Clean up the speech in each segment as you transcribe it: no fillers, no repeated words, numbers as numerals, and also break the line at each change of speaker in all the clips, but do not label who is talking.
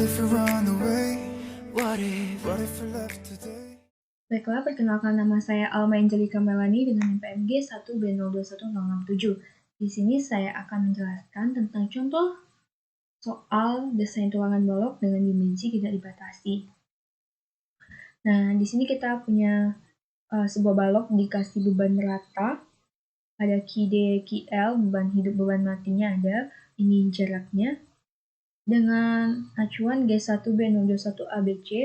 if we run away? What if we left today?
Baiklah, perkenalkan nama saya Alma Angelika Melani dengan NPMG 1B021067. Di sini saya akan menjelaskan tentang contoh soal desain tulangan balok dengan dimensi tidak dibatasi. Nah, di sini kita punya sebuah balok dikasih beban rata. Ada QD, QL, beban hidup, beban matinya ada. Ini jaraknya. Dengan acuan G1B021ABC,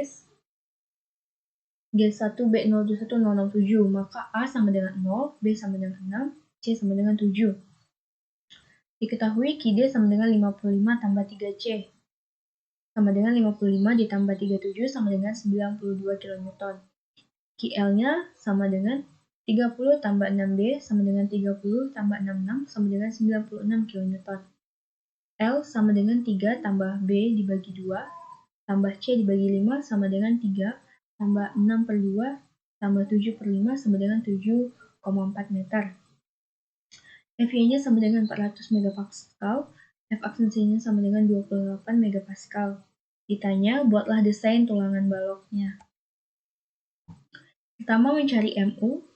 G1B021067, maka A sama dengan 0, B sama dengan 6, C sama dengan 7. Diketahui QD sama dengan 55 tambah 3C, sama dengan 55 ditambah 37 sama dengan 92 kN. QL-nya sama dengan 30 tambah 6B sama dengan 30 tambah 66 sama dengan 96 kN. L sama dengan 3 tambah B dibagi 2, tambah C dibagi 5 sama dengan 3, tambah 6/2, tambah 7/5 sama dengan 7,4 meter. FY-nya sama dengan 400 megapascal, F aksensinya sama dengan 28 megapascal. Ditanya, buatlah desain tulangan baloknya. Pertama mencari MU.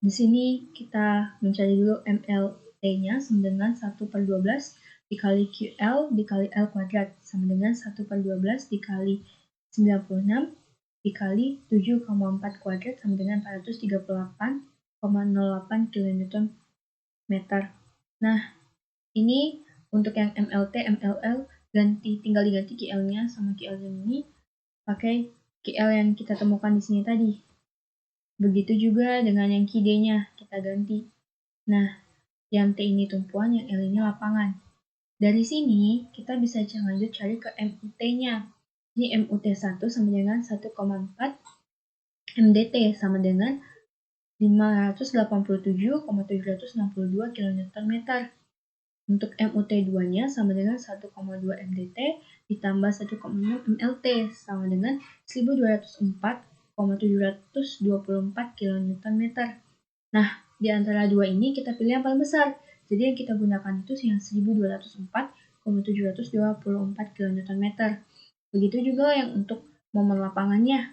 Di sini kita mencari dulu MLT-nya sama dengan 1/12 dikali QL dikali L kuadrat sama dengan 1/12 dikali 96 dikali 7,4 kuadrat sama dengan 438,08 kN meter. Nah, ini untuk yang MLT, MLL tinggal diganti QL-nya sama QL ini pakai QL yang kita temukan di sini tadi. Begitu juga dengan yang QD-nya kita ganti. Nah, yang T ini tumpuan, yang L ini lapangan. Dari sini kita bisa lanjut cari ke MUT-nya. Ini MUT1 sama dengan 1,4 MDT sama dengan 587,762 kN. Untuk MUT2-nya sama dengan 1,2 MDT ditambah 1,6 MLT sama dengan 1204,724 kN. Nah, di antara dua ini kita pilih yang paling besar. Jadi yang kita gunakan itu yang 1204,724 kN. Begitu juga yang untuk momen lapangannya.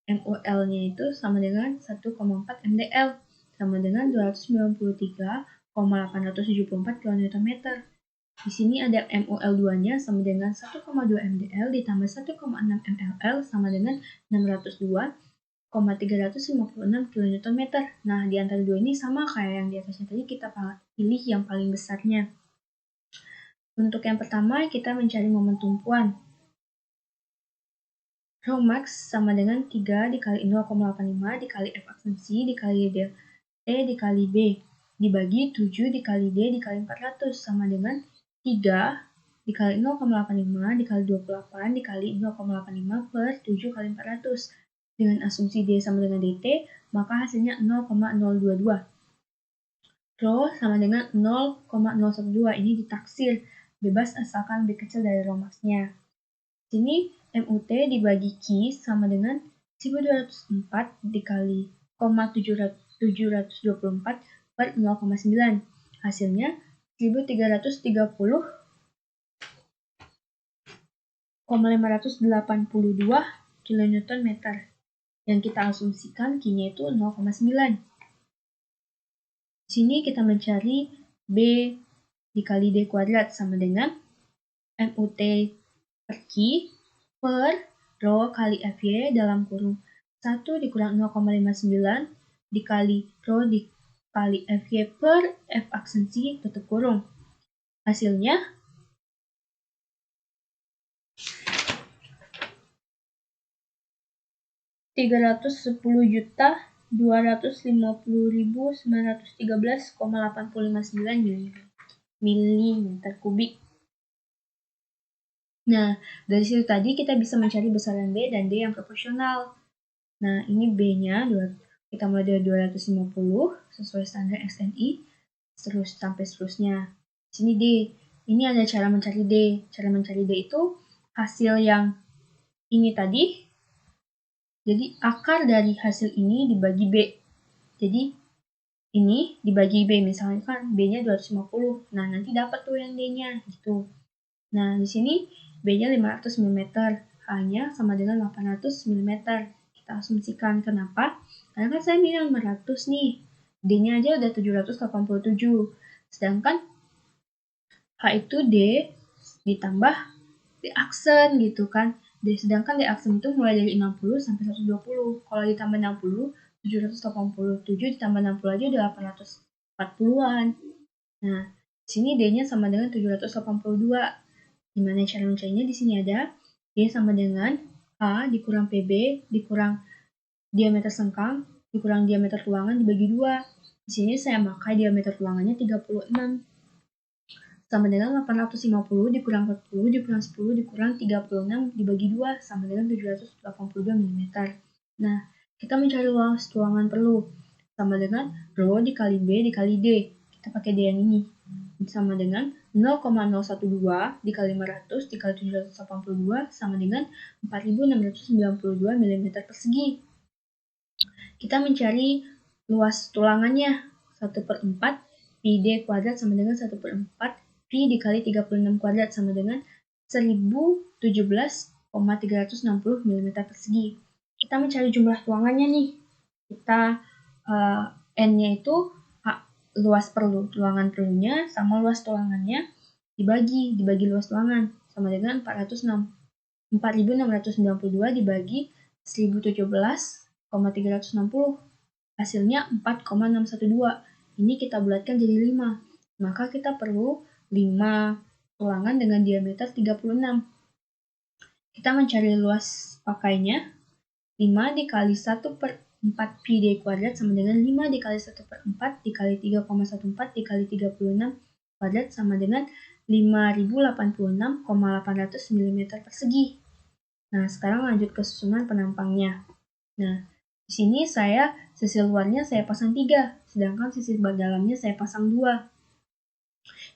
MUL-nya itu sama dengan 1,4 MDL sama dengan 293,874 kN. Di sini ada MUL2-nya sama dengan 1,2 MDL ditambah 1,6 MLL sama dengan 602,356 kN. Nah, di antara dua ini sama kayak yang di atasnya tadi, kita pilih yang paling besarnya. Untuk yang pertama, kita mencari momen tumpuan. Rho max sama dengan 3 dikali 0,85 dikali F aksensi dikali D dikali B dibagi 7 dikali D dikali 400 sama dengan 3 dikali 0,85 dikali 28 dikali 0,85 per 7 kali 400. Dengan asumsi D sama dengan DT, maka hasilnya 0,022. Rho sama dengan 0,012, ini ditaksir, bebas asalkan lebih kecil dari Rho max-nya. Sini MUT dibagi Q sama dengan 1204 dikali 724 per 0,9. Hasilnya 1330,582 kN. Yang kita asumsikan Q-nya itu 0,9. Sini kita mencari B dikali D kuadrat sama dengan MUT per Q per Rho kali FY dalam kurung 1 dikurang 0,59 dikali Rho dikali FY per F aksensi tutup kurung. Hasilnya 310.250.913,859 mm kubik. Nah, dari situ tadi kita bisa mencari besaran B dan D yang proporsional. Nah, ini B-nya, kita mulai dari 250 sesuai standar SNI, terus sampai seterusnya. Sini D, ini ada cara mencari D. Cara mencari D itu hasil yang ini tadi, jadi akar dari hasil ini dibagi B. Jadi ini dibagi B, misalnya kan B-nya 250, nah nanti dapat tuh yang D-nya, gitu. Nah, di sini B-nya 500 mm, H-nya sama dengan 800 mm. Kita asumsikan. Kenapa? Karena kan saya bilang 500 nih. D-nya aja udah 787. Sedangkan H itu D ditambah D aksen gitu kan. Sedangkan D aksen itu mulai dari 60 sampai 120. Kalau ditambah 60, 787 ditambah 60 aja udah 840-an. Nah, di sini D-nya sama dengan 782. Gimana cara mencarinya? Di sini ada D sama dengan A dikurang PB dikurang diameter sengkang dikurang diameter ruangan dibagi 2. Di sini saya pakai diameter ruangannya 36. Sama dengan 850 dikurang 40 dikurang 10 dikurang 36 dibagi 2 sama dengan 782 mm. Nah, kita mencari luas ruangan perlu. Sama dengan Rho dikali B dikali D. Kita pakai D yang ini. Sama dengan 0,012 dikali 500 dikali 782 sama dengan 4692 mm persegi. Kita mencari luas tulangannya. 1/4 PD kuadrat sama dengan 1/4 Pi dikali 36 kuadrat sama dengan 1017,360 mm persegi. Kita mencari jumlah tulangannya nih. Kita N-nya itu luas tulangan perlunya sama luas tulangannya dibagi luas tulangan sama dengan 4692 dibagi 1017,360. Hasilnya 4,612. Ini kita bulatkan jadi 5. Maka kita perlu 5 tulangan dengan diameter 36. Kita mencari luas pakainya. 5 dikali 1/4 Pi D kuadrat sama dengan 5 dikali 1/4 dikali 3,14 dikali 36 kuadrat sama dengan 5086,800 mm persegi. Nah, sekarang lanjut ke susunan penampangnya. Nah, di sini sisi luarnya saya pasang 3, sedangkan sisi dalamnya saya pasang 2.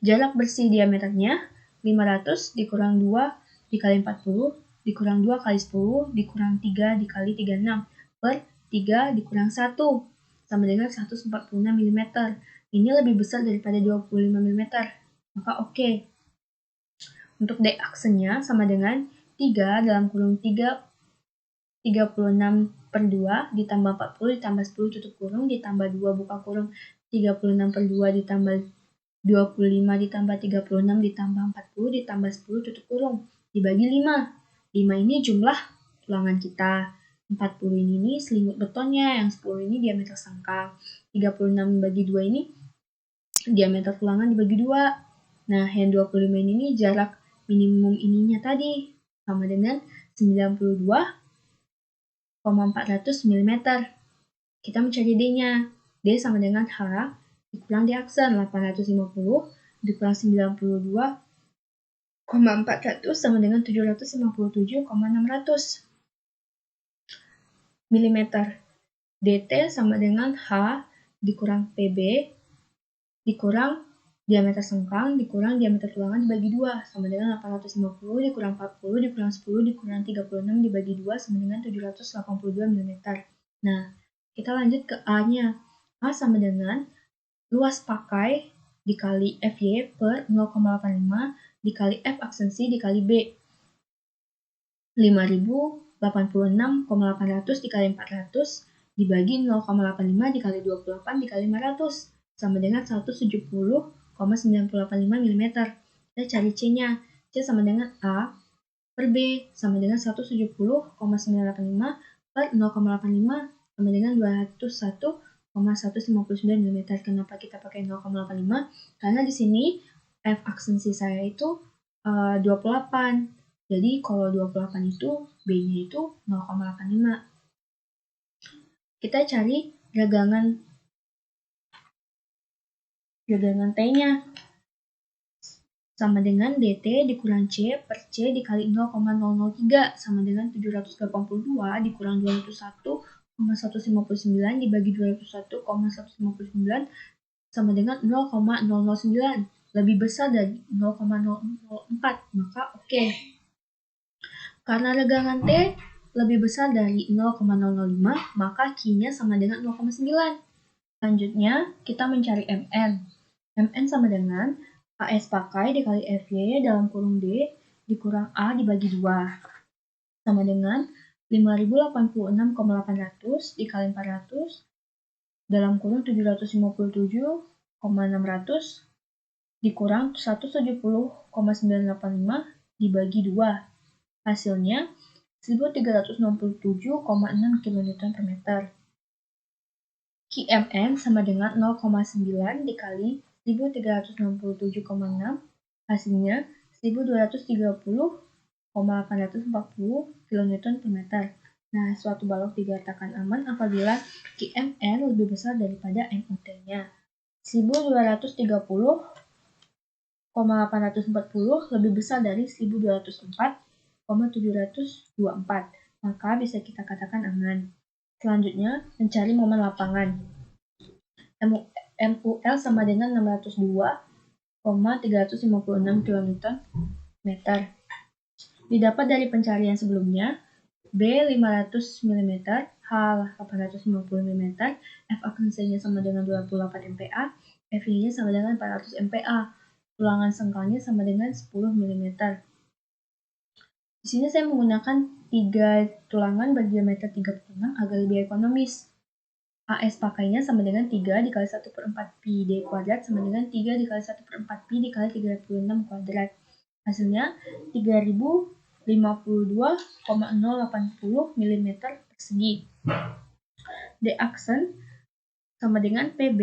Jarak bersih diameternya 500 dikurang 2 dikali 40 dikurang 2 kali 10 dikurang 3 dikali 36 per 3 dikurang 1 sama dengan 146 mm. Ini lebih besar daripada 25 mm. Maka oke. Untuk D aksennya sama dengan 3 dalam kurung 36/2 ditambah 40 ditambah 10 tutup kurung ditambah 2 buka kurung 36/2 ditambah 25 ditambah 36 ditambah 40 ditambah 10 tutup kurung dibagi 5. 5 ini jumlah tulangan kita. 40 ini selimut betonnya, yang 10 ini diameter sengkang. 36 dibagi 2 ini diameter tulangan dibagi 2. Nah, yang 25 ini jarak minimum ininya tadi sama dengan 92,400 mm. Kita mencari D-nya. D sama dengan H dikurang D aksen 850 dikurang 92,400 sama dengan 757,600 mm. DT sama dengan H dikurang PB dikurang diameter sengkang dikurang diameter tulangan dibagi 2 sama dengan 850 dikurang 40 dikurang 10 dikurang 36 dibagi 2 sama dengan 782 mm. Nah, kita lanjut ke A-nya. A sama dengan luas pakai dikali FY per 0,85 dikali F aksensi dikali B. 5086,800 dikali 400 dibagi 0,85 dikali 28 dikali 500 sama dengan 170,985 mm. Kita cari C-nya. C sama dengan A per B sama dengan 170,985 per 0,85 sama dengan 201,159 mm. Kenapa kita pakai 0,85? Karena di sini F aksensi saya itu 28. Jadi kalau 28 itu B-nya itu 0,85. Kita cari regangan T-nya. Sama dengan DT dikurang C per C dikali 0,003 sama dengan 782 dikurang 201,159 dibagi 201,159 sama dengan 0,009. Lebih besar dari 0,004. Maka oke. Karena regangan T lebih besar dari 0,005, maka Q-nya sama dengan 0,9. Selanjutnya, kita mencari MN. MN sama dengan AS pakai dikali FY dalam kurung D dikurang A dibagi 2. Sama dengan 5086,800 dikali 400 dalam kurung 757,600 dikurang 170,985 dibagi 2. Hasilnya 1367,6 kN per meter. QMN sama dengan 0,9 dikali 1367,6, hasilnya 1230,840 kN per meter. Nah, suatu balok dikatakan aman apabila QMN lebih besar daripada MUT-nya. 1230,840 lebih besar dari 1204,724, maka bisa kita katakan aman. Selanjutnya, mencari momen lapangan. MUL sama dengan 602,356 kN meter. Didapat dari pencarian sebelumnya, B 500 mm, H 850 mm, F aksesinya sama dengan 28 MPa, FY-nya sama dengan 400 MPa, tulangan sengkalnya sama dengan 10 mm. Di sini saya menggunakan 3 tulangan berdiameter 36 agar lebih ekonomis. AS pakainya sama dengan 3 dikali 1 per 4 pi D kuadrat sama dengan 3 dikali 1 per 4 pi dikali 36 kuadrat. Hasilnya 3052,080 mm persegi. D aksen sama dengan PB,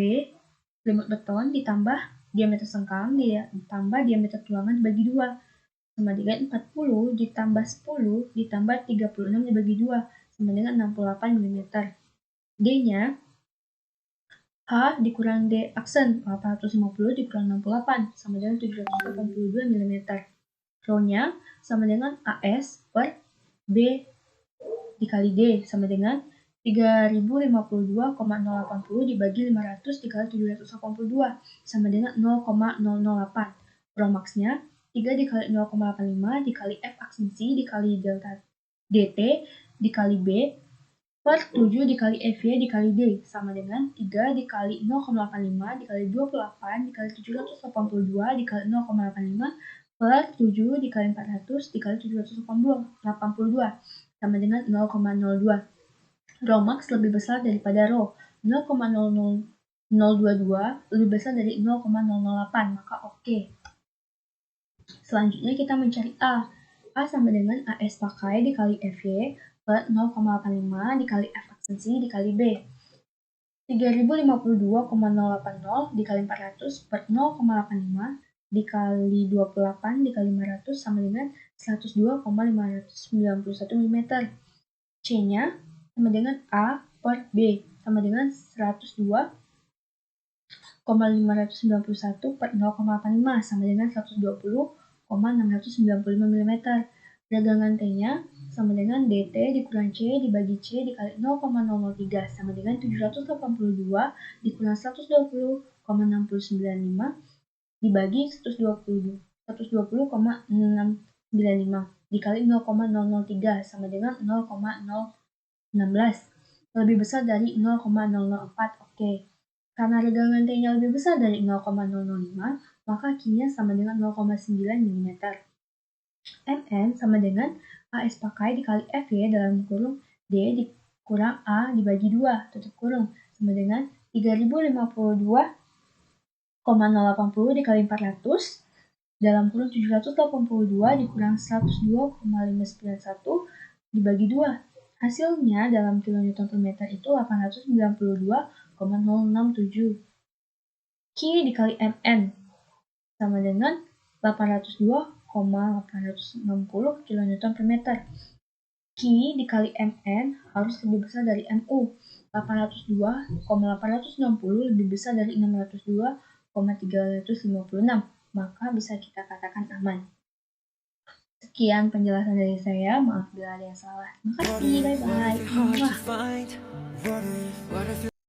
selimut beton ditambah diameter sengkang ditambah diameter tulangan dibagi 2. Sama dengan 40 ditambah 10 ditambah 36 dibagi 2 sama dengan 68 mm. D-nya H dikurang D aksen 850 dikurang 68 sama dengan 782 mm. Rho-nya sama dengan AS per B dikali D sama dengan 3052,080 dibagi 500 dikali 782 sama dengan 0,008. Rho max-nya 3 dikali 0,85 dikali F aksensi dikali delta DT dikali B per 7 dikali FY dikali D sama dengan 3 dikali 0,85 dikali 28 dikali 782 dikali 0,85 per 7 dikali 400 dikali 782 sama dengan 0,02. Rho max lebih besar daripada Rho 0,00022 lebih besar dari 0,008, maka oke. Selanjutnya kita mencari A. A sama dengan AS pakai dikali FY per 0,85 dikali F aksensi dikali B. 3052,080 dikali 400 per 0,85 dikali 28 dikali 500 sama dengan 102,591 mm. C-nya sama dengan A per B sama dengan 102,591 per 0,85 sama dengan 120,695 mm. Ragangan T-nya sama dengan DT dikurang C dibagi C dikali 0,003 sama dengan 782 dikurang 120,695 dibagi 120,695 dikali 0,003 sama dengan 0,016 lebih besar dari 0,004. Oke. Karena ragangan T-nya lebih besar dari 0,005, maka Q-nya sama dengan 0,9 mm. MN sama dengan AS pakai dikali FY dalam kurung D dikurang A dibagi 2, tutup kurung, sama dengan 3052,080 dikali 400 dalam kurung 782 dikurang 102,591 dibagi 2. Hasilnya dalam kilonewton per meter itu 892,067. Q dikali MN sama dengan 802,860 kN per meter. Q dikali MN harus lebih besar dari MU. 802,860 lebih besar dari 602,356. Maka bisa kita katakan aman. Sekian penjelasan dari saya. Maaf bila ada yang salah. Terima kasih. Bye-bye.